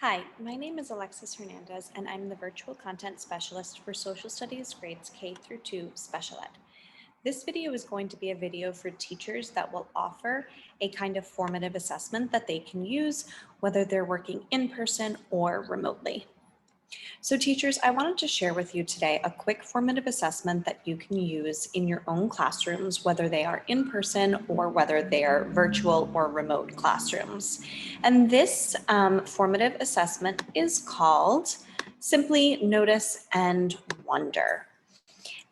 Hi, my name is Alexis Hernandez, and I'm the Virtual Content Specialist for Social Studies Grades K through 2 Special Ed. This video is going to be a video for teachers that will offer a kind of formative assessment that they can use, whether they're working in person or remotely. So teachers, I wanted to share with you today a quick formative assessment that you can use in your own classrooms, whether they are in person or whether they are virtual or remote classrooms. And this formative assessment is called simply Notice and Wonder.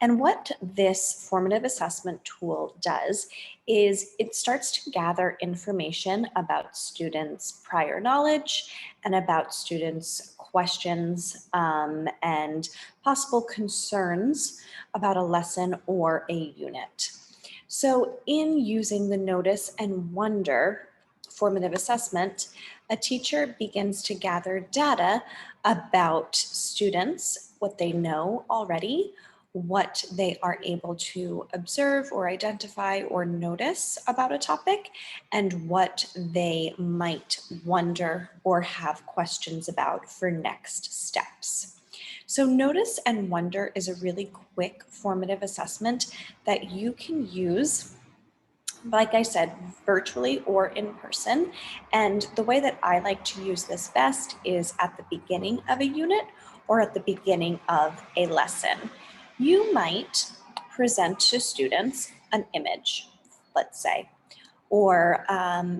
And what this formative assessment tool does is it starts to gather information about students' prior knowledge and about students' questions and possible concerns about a lesson or a unit. So in using the Notice and Wonder formative assessment, a teacher begins to gather data about students, what they know already, what they are able to observe or identify or notice about a topic, and what they might wonder or have questions about for next steps. So Notice and Wonder is a really quick formative assessment that you can use, like I said, virtually or in person. And the way that I like to use this best is at the beginning of a unit or at the beginning of a lesson. You might present to students an image, let's say, or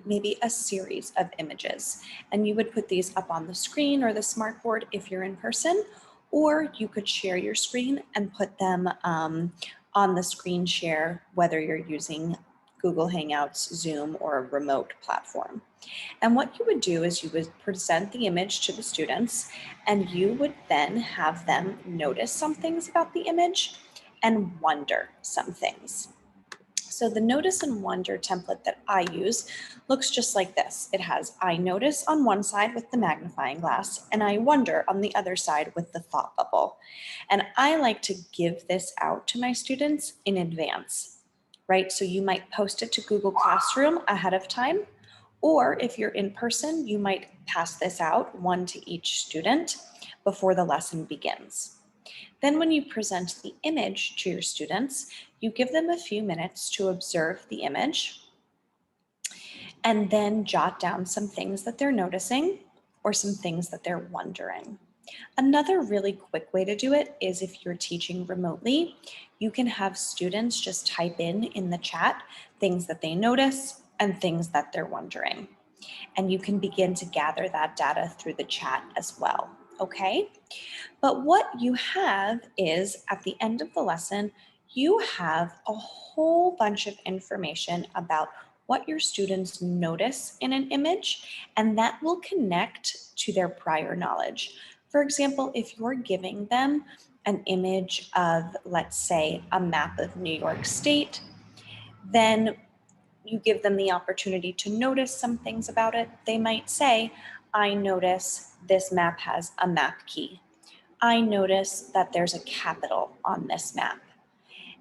maybe a series of images. And you would put these up on the screen or the smartboard if you're in person, or you could share your screen and put them on the screen share, whether you're using Google Hangouts, Zoom, or a remote platform. And what you would do is you would present the image to the students, and you would then have them notice some things about the image and wonder some things. So the Notice and Wonder template that I use looks just like this. It has I notice on one side with the magnifying glass, and I wonder on the other side with the thought bubble. And I like to give this out to my students in advance, right? So you might post it to Google Classroom ahead of time, or if you're in person, you might pass this out, one to each student, before the lesson begins. Then when you present the image to your students, you give them a few minutes to observe the image and then jot down some things that they're noticing or some things that they're wondering. Another really quick way to do it is if you're teaching remotely, you can have students just type in the chat things that they notice and things that they're wondering. And you can begin to gather that data through the chat as well, okay? But what you have is at the end of the lesson, you have a whole bunch of information about what your students notice in an image, and that will connect to their prior knowledge. For example, if you're giving them an image of, let's say, a map of New York State, then you give them the opportunity to notice some things about it. They might say, I notice this map has a map key. I notice that there's a capital on this map.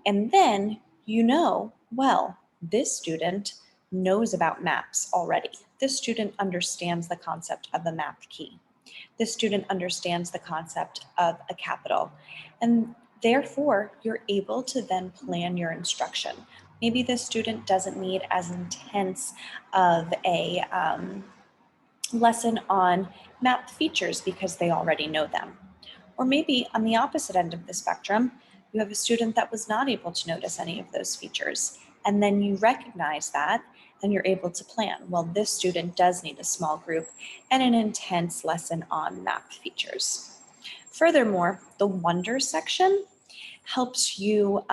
And then you know, well, this student knows about maps already. This student understands the concept of a map key. This student understands the concept of a capital. And therefore, you're able to then plan your instruction. Maybe this student doesn't need as intense of a lesson on map features because they already know them. Or maybe on the opposite end of the spectrum, you have a student that was not able to notice any of those features. And then you recognize that and you're able to plan. Well, this student does need a small group and an intense lesson on map features. Furthermore, the Wonder section helps you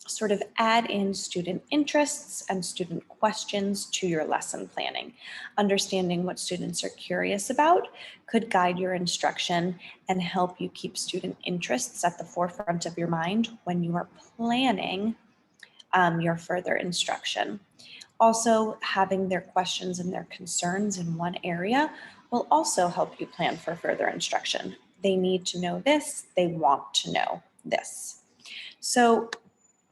sort of add in student interests and student questions to your lesson planning. Understanding what students are curious about could guide your instruction and help you keep student interests at the forefront of your mind when you are planning your further instruction. Also, having their questions and their concerns in one area will also help you plan for further instruction. They need to know this, they want to know this. So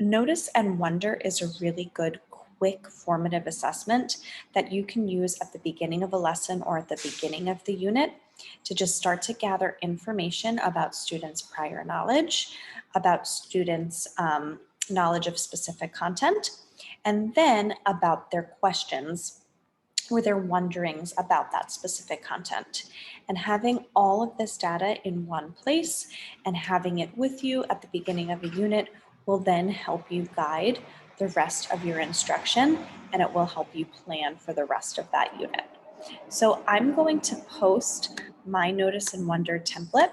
Notice and Wonder is a really good quick formative assessment that you can use at the beginning of a lesson or at the beginning of the unit to just start to gather information about students' prior knowledge, about students' knowledge of specific content, and then about their questions or their wonderings about that specific content. And having all of this data in one place and having it with you at the beginning of a unit will then help you guide the rest of your instruction, and it will help you plan for the rest of that unit. So I'm going to post my Notice and Wonder template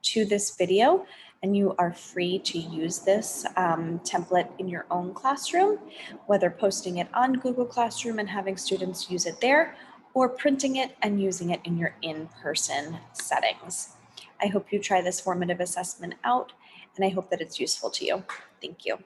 to this video, and you are free to use this template in your own classroom, whether posting it on Google Classroom and having students use it there, or printing it and using it in your in-person settings. I hope you try this formative assessment out, and I hope that it's useful to you. Thank you.